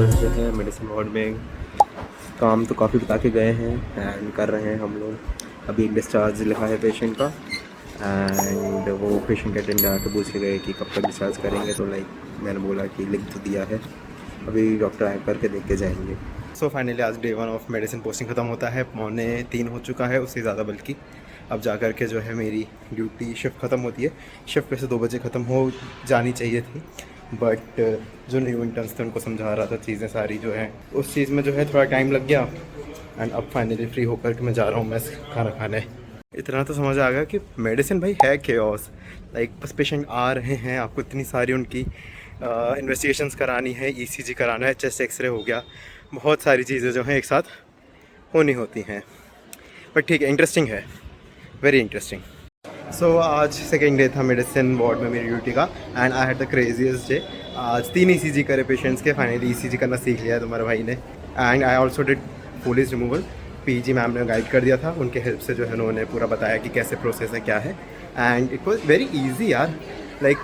Doctors जो है medicine ward में काम तो काफ़ी बता के गए हैं एंड कर रहे हैं हम लोग। अभी एक डिस्चार्ज लिखा है पेशेंट का एंड वो पेशेंट के अटेंडर आके पूछ के गए कि कब तक डिस्चार्ज करेंगे, तो मैंने बोला कि लिख तो दिया है, अभी डॉक्टर आए करके देख के जाएंगे। सो फाइनली आज डे 1 ऑफ मेडिसिन पोस्टिंग ख़त्म होता है, 2:45 हो चुका है, उससे ज़्यादा बल्कि। अब जा कर के जो है मेरी ड्यूटी शिफ्ट ख़त्म होती है। शिफ्ट वैसे 2 बजे ख़त्म हो जानी चाहिए थी, बट जो न्यू इंटर्न्स थे उनको समझा रहा था चीज़ें सारी जो हैं, उस चीज़ में जो है थोड़ा टाइम लग गया। एंड अब फाइनली फ्री होकर के मैं जा रहा हूँ मेस खाना खाने। इतना तो समझ आ गया कि मेडिसिन भाई है केओस। लाइक बस पेशेंट आ रहे हैं, आपको इतनी सारी उनकी इन्वेस्टिगेशंस करानी है, ईसीजी कराना है, चेस्ट एक्सरे हो गया, बहुत सारी चीज़ें जो हैं एक साथ होनी होती हैं। बट ठीक है, इंटरेस्टिंग है, वेरी इंटरेस्टिंग। सो आज सेकेंड डे था मेडिसिन वार्ड में मेरी ड्यूटी का and I had the craziest day. आज 3 ईसीजी करे पेशेंट्स के, फाइनली ईसीजी करना सीख लिया है तुम्हारे भाई ने। And I also did fullis removal. PG ma'am ने गाइड कर दिया था, उनके हेल्प से जो है उन्होंने पूरा बताया कि कैसे प्रोसेस है, क्या है। And it was very easy यार। लाइक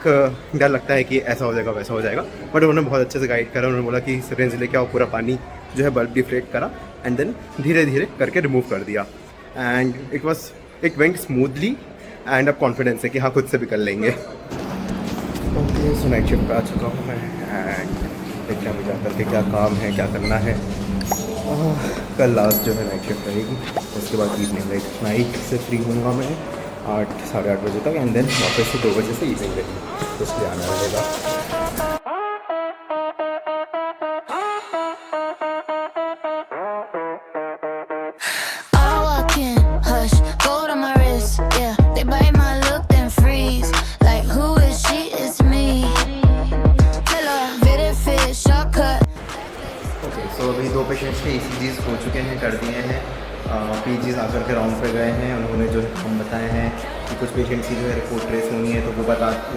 डर लगता है कि ऐसा हो जाएगा वैसा हो जाएगा, बट उन्होंने बहुत अच्छे से गाइड करा। उन्होंने बोला कि सिरिंज लेके आओ, पूरा पानी जो है बल्ब डिफ्लेक्ट करा एंड देन धीरे धीरे करके रिमूव कर दिया। And it went smoothly and अब कॉन्फिडेंस है कि हाँ खुद से भी कर लेंगे। ओके, सो नाइट शिफ्ट पे आ चुका हूँ मैं एंड देखते हैं अभी जा करके क्या काम है, क्या करना है। कल लास्ट जो है नाइट शिफ्ट रहेगी, उसके बाद इवनिंग लाइक नाइट से फ्री होऊंगा मैं 8 साढ़े 8 बजे तक एंड देन वापस से 2 बजे से इवनिंग रहेगी, तो इसलिए आना रहेगा। तो अभी 2 पेशेंट्स के ईसीजीज हो चुके हैं, कर दिए हैं। पीजीज आकर के राउंड पे गए हैं, उन्होंने जो हम बताए हैं कि कुछ पेशेंट्स की जो है रिपोर्ट ट्रेस होनी है, तो वो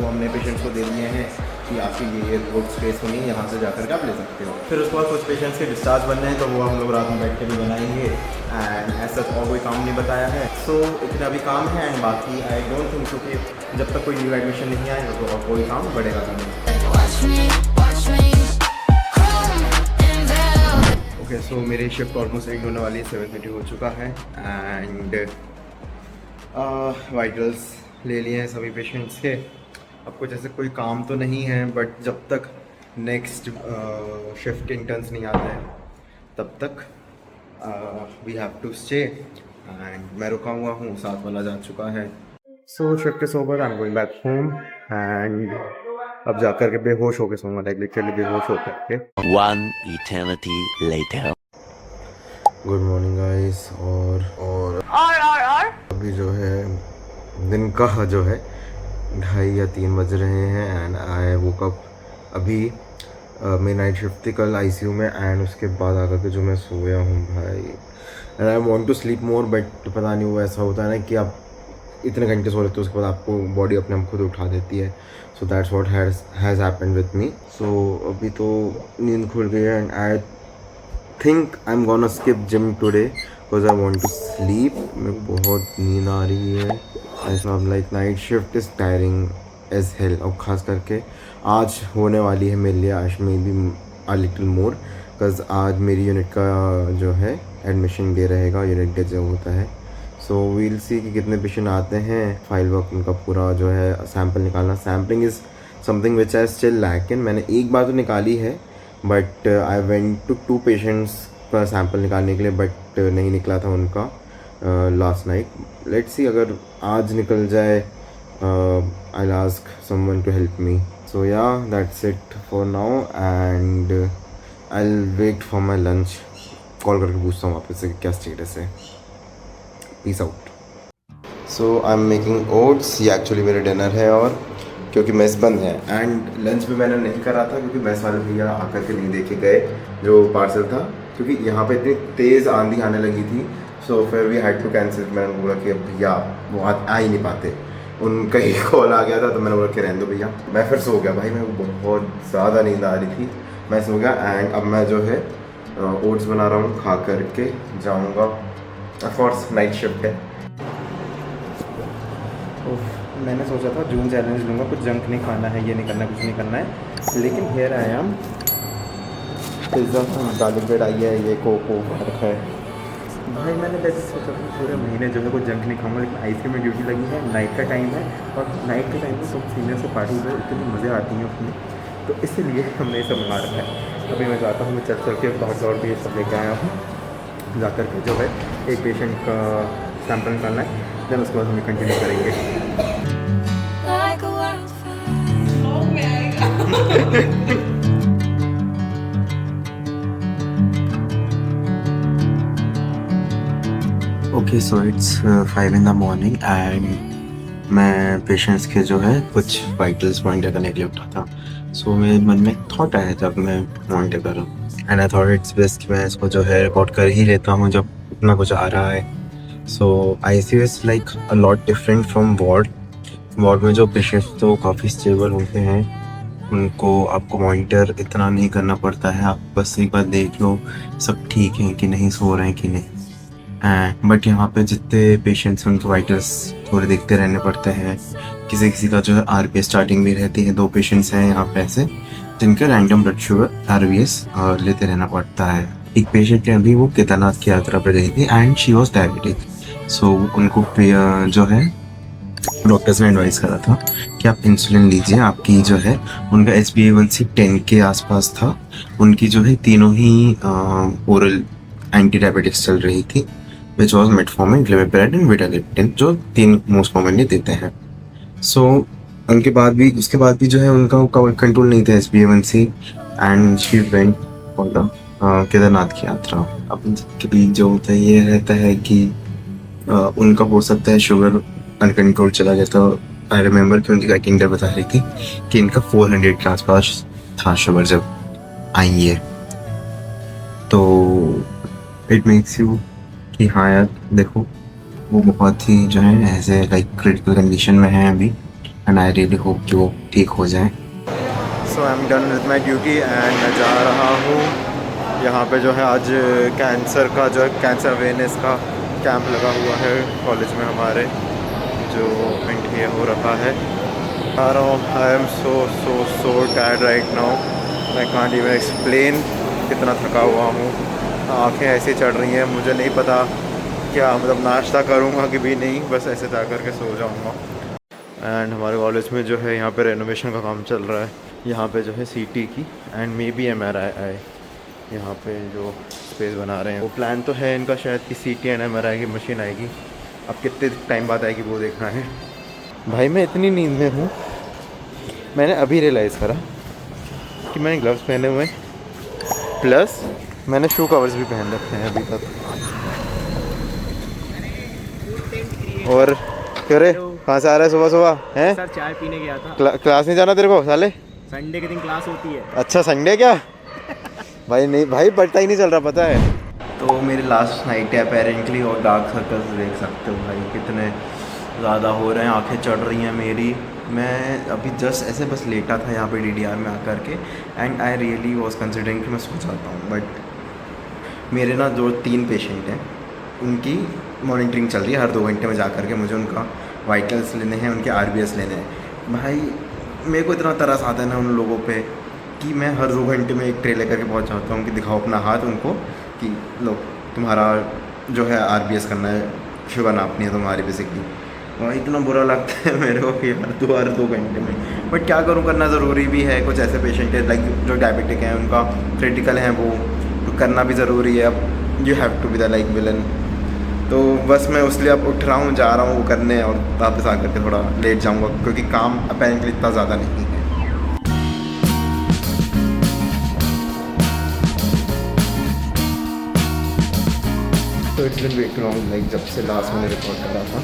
हमने पेशेंट्स को दे दिए हैं कि आपकी ये रिपोर्ट ट्रेस होनी है, यहाँ से जाकर के आप ले सकते हो। फिर उसके बाद कुछ पेशेंट्स के डिस्चार्ज बनने हैं, तो वो हम लोग रात में बैठ के भी बनाएंगे एंड ऐसा और कोई काम नहीं बताया है। सो इतना भी काम है एंड बाकी आई डोंट थिंक सो कि जब तक कोई न्यू एडमिशन नहीं आएगा तो और कोई काम बढ़ेगा नहीं। ओके, सो मेरी शिफ्ट ऑलमोस्ट एंड होने वाली है, 7:30 हो चुका है एंड वाइटल्स ले लिए हैं सभी पेशेंट्स के। अब कुछ ऐसे कोई काम तो नहीं है, बट जब तक नेक्स्ट शिफ्ट इंटर्न्स नहीं आते हैं तब तक we have to stay and मैं रुका हुआ हूँ, साथ वाला जा चुका है। So shift is over, I am going back home and अब जाकर के बेहोश होके सोऊंगा, लाइक लिटरली बेहोश होकर के। One eternity later. Good morning guys. और अभी जो है दिन का जो है 2:30 या 3 बज रहे हैं एंड आई वोक अप अभी। मेरी नाइट शिफ्ट थी कल आईसीयू में एंड उसके बाद आकर के जो मैं सोया हूँ भाई, and I want to sleep more, but पता नहीं वो ऐसा होता है ना कि आप इतने घंटे सो लेते हो उसके बाद आपको बॉडी अपने आप खुद उठा देती है। So that's what has happened with me. So अभी तो नींद खुल गई है and I think I am gonna skip gym today because I want to sleep. मेरे को बहुत नींद आ रही है, ऐसा like night shift is tiring as hell. और ख़ास करके आज होने वाली है मेरे लिए, आज may be a little more because आज मेरी यूनिट का जो है एडमिशन डे रहेगा, यूनिट डे जो होता है। सो वील सी कि कितने पेशेंट आते हैं, फाइल वर्क उनका पूरा जो है सैम्पल निकालना। Sampling is something which I still lack in. मैंने एक बार तो निकाली है but I went to 2 patients का सैम्पल निकालने के लिए, बट नहीं निकला था उनका लास्ट नाइट। लेट्स सी अगर आज निकल जाए, I ask someone to help me. So yeah that's it for now and I will wait for my lunch. Call करके पूछता हूँ वापस से क्या स्टेटस है। Peace out. So I am making oats, ये एक्चुअली मेरा डिनर है, और क्योंकि मेस बंद है एंड लंच भी मैंने नहीं करा था क्योंकि मेस वाले भैया आकर के नहीं देखे गए जो पार्सल था, क्योंकि यहाँ पे इतनी तेज़ आंधी आने लगी थी। सो फिर वी हैड टू कैंसिल। मैंने बोला कि भैया वो आ ही नहीं पाते, उनका ही कॉल आ गया था, तो मैंने बोला कि रहने दो भैया। मैं फिर सो गया भाई, मेरे को बहुत ज़्यादा नींद आ रही थी, मैं सो गया एंड अब मैं जो है ओट्स बना रहा हूँ, खा करके जाऊँगा। ऑफकोर्स नाइट शिफ्ट है। मैंने सोचा था जून चैलेंज लूँगा, कुछ जंक नहीं खाना है, ये नहीं करना, कुछ नहीं करना है, लेकिन here I am pizza garlic bread आई है, ये कोको रखा है। भाई मैंने वैसे सोचा था पूरे महीने जो है कोई जंक नहीं खाऊंगा, लेकिन आइसक्रीम में ड्यूटी लगी है, नाइट का टाइम है और नाइट के टाइम में सब सीनियर से पार्टी में इतनी मज़े आती हैं उसमें, तो इसलिए हमने ये सब मंगा रखा है। अभी मैं जाता हूँ, मैं चल के भाग दौड़ के ये सब लेके आया हूँ। जा कर के जो है एक पेशेंट का सैंपल निकालना है, देन उसके बाद हम कंटिन्यू करेंगे। Okay so it's 5 in the morning and मैं पेशेंट्स के जो है कुछ वाइटल्स मॉनिटर करने के लिए उठा था। सो मेरे मन में थॉट आया जब मैं मॉनिटर कर रहा हूँ, and I thought it's best कि मैं इसको जो है रिकॉर्ड कर ही लेता हूँ जब इतना कुछ आ रहा है। सो ICU is like a lot different from ward में जो पेशेंट्स तो काफ़ी स्टेबल होते हैं, उनको आपको मॉनिटर इतना नहीं करना पड़ता है, आप बस एक बार देख लो सब ठीक है कि नहीं, सो रहे हैं कि नहीं। बट यहाँ पे जितने पेशेंट्स उनके वाइटल्स थोड़े देखते रहने पड़ते हैं। किसी किसी का जो है RPS स्टार्टिंग भी रहती है। 2 पेशेंट्स हैं यहाँ पे ऐसे जिनका रैंडम ब्लड शुगर RVS लेते रहना पड़ता है। एक पेशेंट ने अभी वो केदारनाथ की यात्रा पर गई थी एंड शी वॉज डायबिटिक। सो उनको जो है डॉक्टर्स ने एडवाइस करा था कि आप इंसुलिन लीजिए। आपकी जो है उनका HbA1c 10 के आसपास था। उनकी जो है तीनों ही ओरल एंटी डायबिटिक्स चल रही थी, which was metformin, glimepiride and vildagliptin, जो 3 मोस्ट कॉमनली देते हैं। सो उसके बाद भी जो है उनका कंट्रोल नहीं था HbA1c and she went for the Kedarnath की यात्रा। अब कभी जो होता है ये रहता है कि उनका हो सकता है शुगर अनकंट्रोल चला गया था। आई रिमेंबर कि उनकी अटेंडर बता रही थी कि इनका 400 के आसपास था शुगर जब आई है। तो इट मेक्स यू कि हाँ यार देखो, वो बहुत ही जो है ऐसे लाइक क्रिटिकल कंडीशन में है अभी, एंड आई रियली होप कि वो ठीक हो जाए। So I am done with my duty and मैं जा रहा हूँ। यहाँ पे जो है आज कैंसर का जो है कैंसर अवेयरनेस का कैंप लगा हुआ है कॉलेज में हमारे, जो ये हो रखा है। आ रहा हूँ। I am so tired right now, मैं कांट इवन एक्सप्लेन कितना थका हुआ हूँ। आँखें ऐसे चढ़ रही हैं, मुझे नहीं पता क्या मतलब नाश्ता करूँगा कि भी नहीं, बस ऐसे जा कर के सो जाऊँगा। एंड हमारे कॉलेज में जो है यहाँ पे रेनोवेशन का काम चल रहा है। यहाँ पे जो है CT की एंड मे बी MRI यहाँ पे जो स्पेस बना रहे हैं। वो प्लान तो है इनका शायद कि CT एंड MRI की मशीन आएगी, अब कितने टाइम बाद आएगी वो देखना है। भाई मैं इतनी नींद में हूँ, मैंने अभी रियलाइज़ करा कि मैंने ग्लव्स पहने हुए प्लस मैंने शू कवर्स भी पहन रखे हैं अभी तक। और करे कहाँ से आ रहा है सुबह सुबह हैं? सर चाय पीने गया था। क्लास नहीं जाना तेरे को साले? संडे के दिन क्लास होती है। अच्छा संडे क्या? भाई नहीं भाई, पता ही नहीं चल रहा पता है। तो मेरी लास्ट नाइट है अपेरेंटली, और डार्क सर्कल्स देख सकते हो भाई कितने ज़्यादा हो रहे हैं, आंखें चढ़ रही हैं मेरी। मैं अभी जस्ट ऐसे बस लेटा था यहाँ पे DDR में आकर के, and I really was considering कि मैं सो जाता हूँ। बट मेरे ना जो 3 पेशेंट हैं उनकी मॉनिटरिंग चल रही है। हर 2 घंटे में जा कर के मुझे उनका वाइटल्स लेने हैं, उनके RBS लेने हैं। भाई मेरे को इतना तरस आता है ना उन लोगों पे कि मैं हर 2 घंटे में एक ट्रे लेकर के पहुँच जाता हूँ कि दिखाओ अपना हाथ उनको कि लो तुम्हारा जो है RBS करना है, शुगर नापनी है तुम्हारी बेसिकली। और इतना बुरा लगता है मेरे को कि हर 2 घंटे में। बट क्या करूँ, करना ज़रूरी भी है। कुछ ऐसे पेशेंट है लाइक जो डायबिटिक हैं, उनका क्रिटिकल है, वो तो करना भी ज़रूरी है। अब you have to be the like villain. तो बस मैं उसलिए अब उठ रहा हूँ, जा रहा हूँ वो करने, और वापस आकर के थोड़ा लेट जाऊँगा क्योंकि काम अपेरेंटली इतना ज़्यादा नहीं है। तो it's been way too long, like जब से लास्ट मैंने रिकॉर्ड कर रहा था।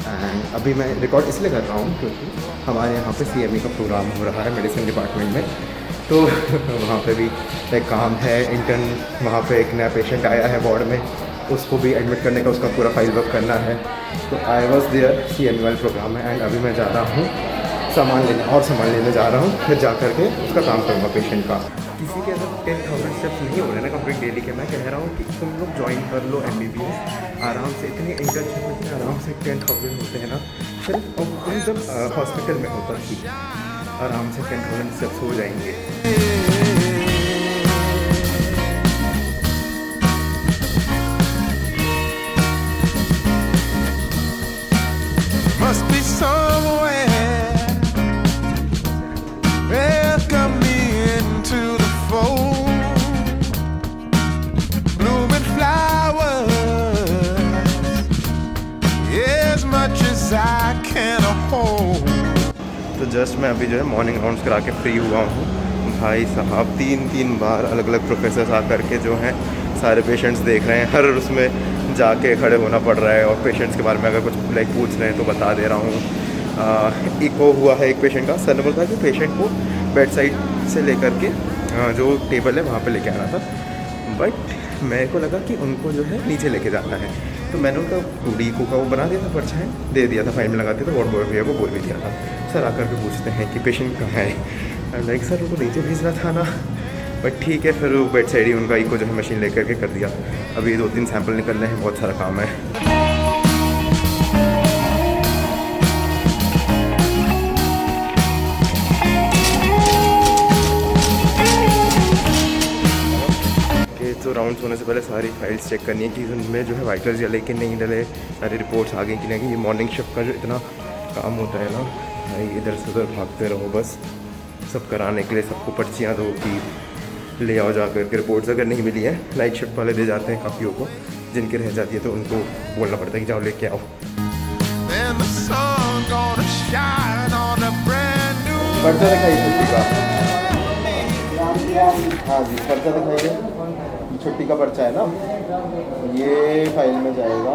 एंड अभी मैं रिकॉर्ड इसलिए कर रहा हूँ क्योंकि हमारे यहाँ पे CME का प्रोग्राम हो रहा है मेडिसिन डिपार्टमेंट में। तो वहाँ पे भी एक काम है, इंटर्न वहाँ पे एक नया पेशेंट आया है वार्ड में, उसको भी एडमिट करने का उसका पूरा फाइल वर्क करना है। तो आई वॉज देयर, CME वाला प्रोग्राम है। एंड अभी मैं जा रहा हूँ सामान लेने जा रहा हूँ, फिर जा करके उसका काम करूँगा पेशेंट का। किसी के अंदर 10,000 स्टेप्स नहीं हो रहे ना कंप्लीट डेली के। मैं कह रहा हूँ कि तुम लोग ज्वाइन कर लो MBBS आराम से, इतने इंटर्नशिप में आराम से 10,000 होते हैं ना। फिर तुम जब हॉस्पिटल में होता ही आराम से 10,000 स्टेप्स हो जाएंगे। जस्ट मैं अभी जो है मॉर्निंग राउंड्स करा के फ्री हुआ हूँ। भाई साहब 3 बार अलग अलग प्रोफेसर्स आकर के जो हैं सारे पेशेंट्स देख रहे हैं। हर उसमें जाके खड़े होना पड़ रहा है और पेशेंट्स के बारे में अगर कुछ लाइक पूछ रहे हैं तो बता दे रहा हूँ। इको हुआ है एक पेशेंट का। सर ने बोला कि पेशेंट को बेड साइड से लेकर के जो टेबल है वहाँ पे लेके आना था, बट मेरे को लगा कि उनको जो है नीचे लेके जाना है, तो मैंने उनका इको का वो बना दिया था, परछाई दे दिया था, फाइन में लगाते तो वार्ड बॉय भैया को बोल भी दिया था। सर आकर के पूछते हैं कि पेशेंट कहाँ है, लाइक सर उनको नीचे भेजना था ना, बट ठीक है। फिर बेड साइड ही उनका इको जो है मशीन लेकर के कर दिया। अभी 2-3 सैंपल निकलने हैं, बहुत सारा काम है। तो राउंड्स होने से पहले सारी फाइल्स चेक करनी है कि उनमें जो है वाइटल्स डले कि नहीं डले, सारी रिपोर्ट्स आ गई कि नहीं। ये मॉर्निंग शिफ्ट का जो इतना काम होता है ना भाई, इधर से उधर भागते रहो बस सब कराने के लिए। सबको पर्चियाँ दो कि ले आओ जा कर के रिपोर्ट्स। अगर नहीं मिली है नाइट शिफ्ट वाले दे जाते हैं काफ़ियों को, जिनकी रह जाती है तो उनको बोलना पड़ता है कि जाओ लेके आओ। पर्चा दिखाइए छुट्टी का। हाँ जी पर्चा दिखाइए, छुट्टी का पर्चा है ना, ये फाइल में जाएगा।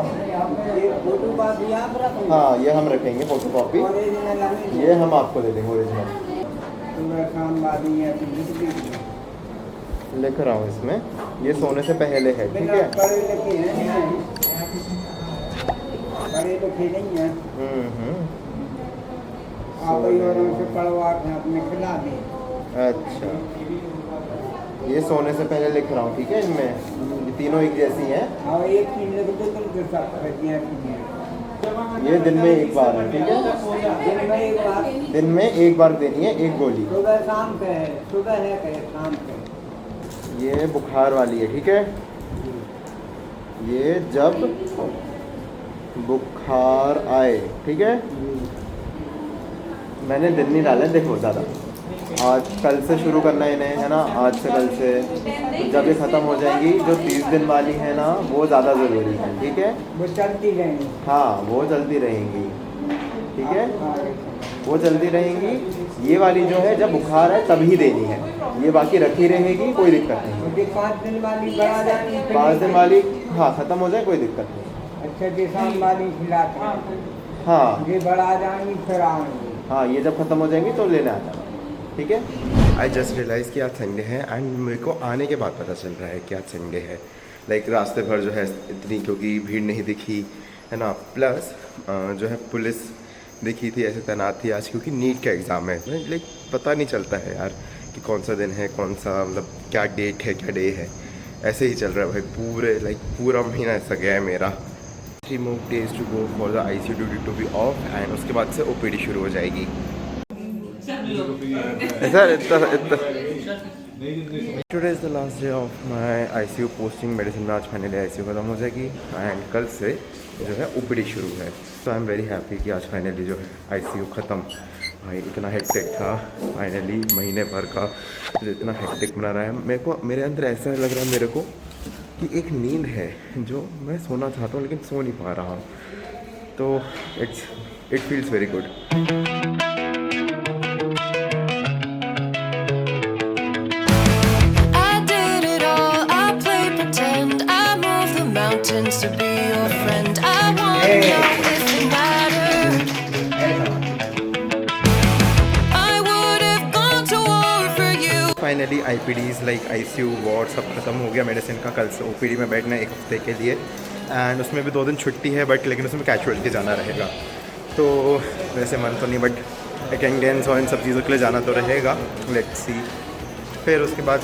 हाँ ये हम रखेंगे फोटो कॉपी, ये हम आपको दे देंगे ओरिजिनल। लिख रहा हूँ इसमें, ये सोने से पहले है, ठीक है। अच्छा ये सोने से पहले लिख रहा हूँ, ठीक है। इनमें ये तीनों एक जैसी हैं। ये दिन में एक बार है, ठीक है। दिन में एक बार देनी है एक गोली। सुबह है शाम को। ये बुखार वाली है, ठीक है। ये जब बुखार आए, ठीक है। मैंने दिन नहीं डाला, देखो ज़्यादा। आज कल से शुरू करना है इन्हें, है ना, आज से कल से। जब ये ख़त्म हो जाएंगी, जो 30 दिन वाली है ना वो ज़्यादा ज़रूरी है, ठीक है। वो चलती रहेंगी। हाँ वो चलती रहेंगी, ठीक है, वो चलती रहेंगी। ये वाली जो है जब बुखार है तभी देनी है, ये बाकी रखी रहेगी, कोई दिक्कत नहीं। 5 दिन वाली बढ़ा जाएगी। 5 दिन वाली हाँ ख़त्म हो जाए कोई दिक्कत नहीं। अच्छा कि शाम वाली खिलाते हैं। हाँ ये बढ़ा जाएंगी फिर आएंगी। हाँ ये जब ख़त्म हो जाएंगी तो लेने आ जाना, ठीक है। आई जस्ट रियलाइज़ कि आज संडे है एंड मेरे को आने के बाद पता चल रहा है कि आज संडे है। लाइक रास्ते भर जो है इतनी क्योंकि भीड़ नहीं दिखी है ना, प्लस जो है पुलिस दिखी थी, ऐसे तैनात थी आज, क्योंकि नीट का एग्ज़ाम है। लाइक पता नहीं चलता है यार कि कौन सा दिन है, कौन सा मतलब क्या डेट है, क्या डे है। ऐसे ही चल रहा है भाई, पूरा महीना ऐसा गया है मेरा। 3 more days to go for the ICU duty to be off and उसके बाद से OPD शुरू हो जाएगी। सर इतना today is the last day of my ICU posting medicine में। आज फाइनली ICU खत्म हो जाएगी एंड कल से जो है OPD शुरू है। तो आई एम वेरी हैप्पी कि आज फाइनली जो है ICU ख़त्म। भाई इतना हेक्टिक था फाइनली, महीने भर का जो इतना हेक्टिक बना रहा है मेरे को। मेरे अंदर ऐसा लग रहा है मेरे को कि एक नींद है जो मैं सोना चाहता हूँ लेकिन सो नहीं पा रहा हूँ। तो it feels very good. To be your friend, I want to know if it mattered. I would have gone to war for you. Finally IPDs like ICU ward सब खत्म हो गया मेडिसिन का। कल से OPD में बैठना 1 हफ्ते के लिए एंड उसमें भी 2 दिन छुट्टी है, बट लेकिन उसमें कैजुअलिटी जाना रहेगा। तो वैसे मन तो नहीं, बट अटेंडेंस और इन सब चीज़ों के लिए जाना तो रहेगा। Let's see. फिर उसके बाद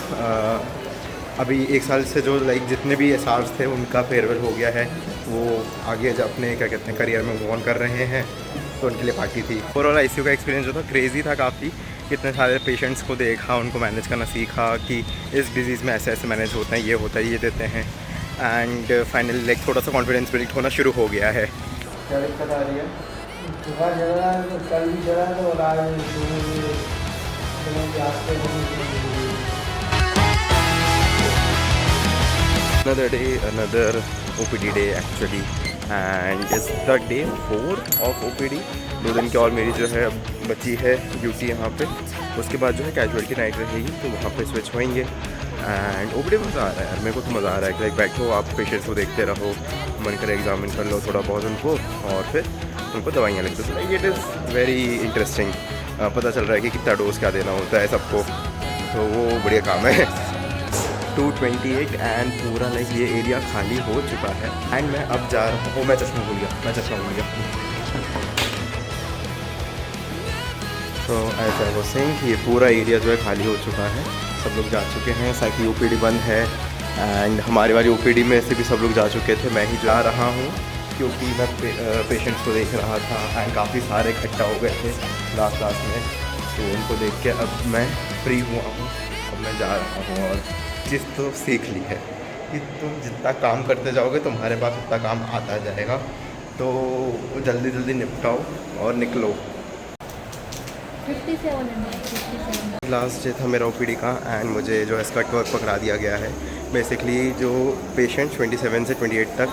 अभी 1 साल से जो लाइक जितने भी SRs थे उनका फेयरवेल हो गया है, वो आगे जब अपने क्या कहते हैं करियर में मूव ऑन कर रहे हैं, तो उनके लिए पार्टी थी। ओवरऑल ICU का एक्सपीरियंस जो था क्रेज़ी था काफ़ी। इतने सारे पेशेंट्स को देखा, उनको मैनेज करना सीखा कि इस डिज़ीज़ में ऐसे ऐसे मैनेज होता है, ये होता है, ये देते हैं। एंड फाइनली लाइक थोड़ा सा कॉन्फिडेंस बिल्ड होना शुरू हो गया है। क्या दिक्कत आ रही है? Another day, another OPD day actually, and is the day 4 of OPD। 2 दिन की और मेरी जो है बची है ड्यूटी यहाँ पे। उसके बाद जो है कैजुअलिटी नाइट रहेगी, तो वहाँ पे स्विच होएंगे। एंड OPD में मज़ा आ रहा है यार, मेरे को तो मज़ा आ रहा है कि लाइक बैठो आप पेशेंट्स को देखते रहो, मन करे एग्जामिन कर लो थोड़ा बहुत उनको, और फिर उनको दवाइयाँ लिख दो। तो like it is very interesting. पता चल रहा है कि कितना डोज क्या देना होता है सबको, तो वो बढ़िया काम है। 2:28 एंड पूरा लाइक ये एरिया खाली हो चुका है। एंड मैं अब जा रहा हूँ, मैं चश्मा भूल गया। तो ऐसा वो सिंह ये पूरा एरिया जो है खाली हो चुका है, सब लोग जा चुके हैं। साइकिल OPD बंद है एंड हमारी वाली OPD में से भी सब लोग जा चुके थे। मैं ही जा रहा हूँ क्योंकि मैं पेशेंट्स को देख रहा था एंड काफ़ी सारे इकट्ठा हो गए थे लास्ट में, तो उनको देख के अब मैं फ्री हुआ हूँ। अब मैं जा रहा हूँ और चीज़ तो सीख ली है कि तुम जितना काम करते जाओगे तुम्हारे पास उतना काम आता जाएगा, तो जल्दी जल्दी निपटाओ और निकलो। 57 लास्ट डे था मेरा OPD का एंड मुझे जो है स्कर्ट वर्क पकड़ा दिया गया है। बेसिकली जो पेशेंट 27 से 28 तक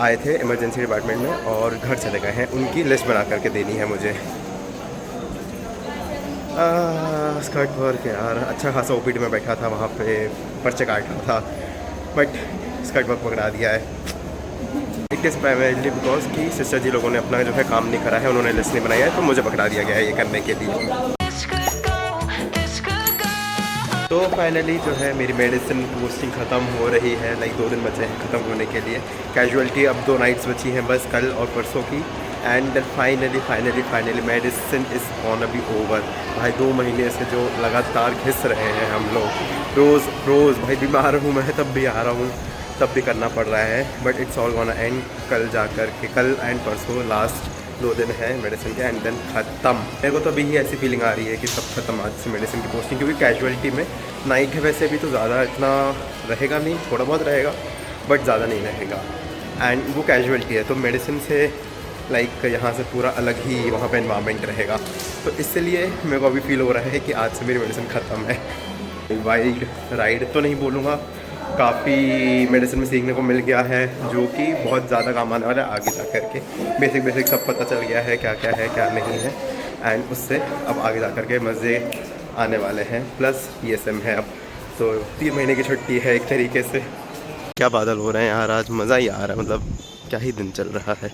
आए थे इमरजेंसी डिपार्टमेंट में और घर चले गए हैं, उनकी लिस्ट बना करके देनी है मुझे। स्कर्ट वर्क यार, अच्छा खासा OPD में बैठा था, वहाँ पे पर्चे काट रहा था, बट स्कर्ट वर्क पकड़ा दिया है। इट इज़ प्राइमरली बिकॉज कि सिस्टर जी लोगों ने अपना जो है काम नहीं करा है, उन्होंने लिस्ट नहीं बनाया है, तो मुझे पकड़ा दिया गया है ये करने के लिए। तो फाइनली जो है मेरी मेडिसिन पोस्टिंग ख़त्म हो रही है, लाइक 2 दिन बचे हैं ख़त्म होने के लिए। कैजुअलिटी अब 2 नाइट्स बची हैं बस, कल और परसों की। And finally medicine is on be over. भाई 2 महीने से जो लगातार घिस रहे हैं हम लोग रोज़ भाई, बीमार हूँ मैं तब भी आ रहा हूँ, तब भी करना पड़ रहा है, but it's all gonna and. कल जा कर के कल एंड परसों लास्ट 2 दिन है मेडिसिन के एंड देन ख़त्म। मेरे को तो अभी ही ऐसी फीलिंग आ रही है कि सब खत्म आज से मेडिसिन की पोस्टिंग, क्योंकि कैजुअलिटी में नाइट है वैसे भी तो ज़्यादा इतना रहेगा नहीं, थोड़ा बहुत रहेगा बट ज़्यादा नहीं रहेगा। एंड वो कैजुअलिटी है तो मेडिसिन से लाइक यहाँ से पूरा अलग ही वहाँ पे एनवायरनमेंट रहेगा, तो इसलिए मेरे को अभी फील हो रहा है कि आज से मेरी मेडिसिन ख़त्म है। वाइल्ड राइड तो नहीं बोलूँगा, काफ़ी मेडिसिन में सीखने को मिल गया है जो कि बहुत ज़्यादा काम आने वाला है आगे जा कर के। बेसिक सब पता चल गया है क्या क्या है क्या नहीं है, एंड उससे अब आगे जा कर के मज़े आने वाले हैं। प्लस ESM है अब, तो 3 महीने की छुट्टी है एक तरीके से। क्या बादल हो रहे हैं यार, आज मज़ा ही आ रहा है, मतलब क्या ही दिन चल रहा है।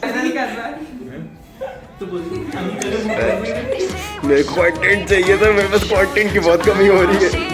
मेरे को कंटेंट चाहिए था, मेरे पास कंटेंट की बहुत कमी हो रही है।